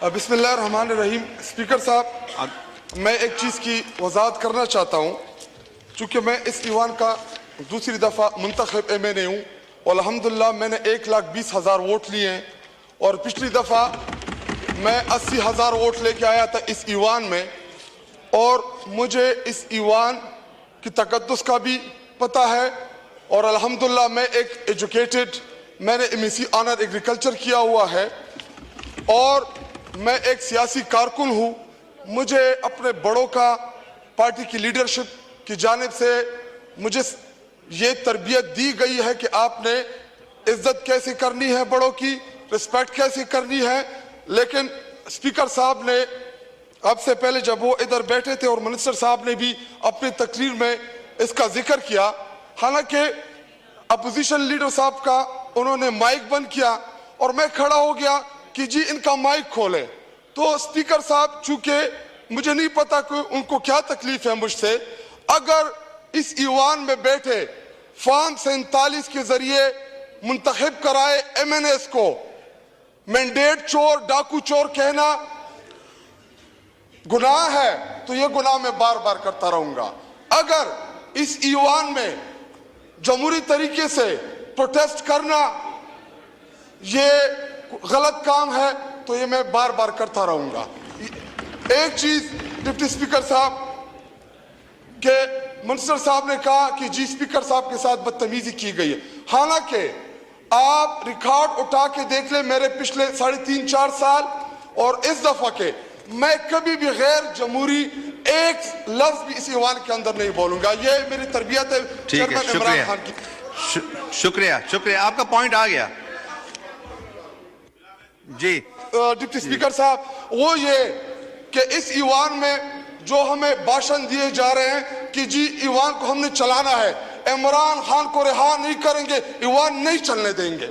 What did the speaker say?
بسم اللہ الرحمن الرحیم. اسپیکر صاحب، میں ایک چیز کی وضاحت کرنا چاہتا ہوں. چونکہ میں اس ایوان کا دوسری دفعہ منتخب ایم این اے ہوں اور الحمدللہ میں نے 1,20,000 ووٹ لیے ہیں، اور پچھلی دفعہ میں 80,000 ووٹ لے کے آیا تھا اس ایوان میں. اور مجھے اس ایوان کی تقدس کا بھی پتہ ہے، اور الحمدللہ میں ایک ایجوکیٹڈ، میں نے M S C honour agriculture کیا ہوا ہے، اور میں ایک سیاسی کارکن ہوں. مجھے اپنے بڑوں کا، پارٹی کی لیڈرشپ کی جانب سے مجھے یہ تربیت دی گئی ہے کہ آپ نے عزت کیسے کرنی ہے، بڑوں کی رسپیکٹ کیسے کرنی ہے. لیکن اسپیکر صاحب نے اب سے پہلے جب وہ ادھر بیٹھے تھے اور منسٹر صاحب نے بھی اپنی تقریر میں اس کا ذکر کیا، حالانکہ اپوزیشن لیڈر صاحب کا انہوں نے مائک بند کیا اور میں کھڑا ہو گیا کہ جی ان کا مائک کھولیں. تو اسپیکر صاحب، چونکہ مجھے نہیں پتا کہ ان کو کیا تکلیف ہے مجھ سے، اگر اس ایوان میں بیٹھے فارم 47 کے ذریعے منتخب کرائے ایم این ایس کو مینڈیٹ چور، ڈاکو چور کہنا گناہ ہے، تو یہ گناہ میں بار بار کرتا رہوں گا. اگر اس ایوان میں جمہوری طریقے سے پروٹیسٹ کرنا یہ غلط کام ہے تو یہ میں بار بار کرتا رہوں گا. ایک چیز ڈپٹی اسپیکر صاحب کہ منسٹر صاحب نے کہا کہ جی اسپیکر صاحب کے ساتھ بدتمیزی کی گئی ہے، حالانکہ آپ ریکارڈ اٹھا کے دیکھ لیں میرے پچھلے 3.5-4 سال اور اس دفعہ کے، میں کبھی بھی غیر جمہوری ایک لفظ بھی اس ایوان کے اندر نہیں بولوں گا. یہ میری تربیت ہے چیئرمین عمران خان کی. شکریہ، آپ کا پوائنٹ آ گیا. جی ڈپٹی اسپیکر صاحب، وہ یہ کہ اس ایوان میں جو ہمیں بھاشن دیے جا رہے ہیں کہ جی ایوان کو ہم نے چلانا ہے، عمران خان کو رہا نہیں کریں گے، ایوان نہیں چلنے دیں گے.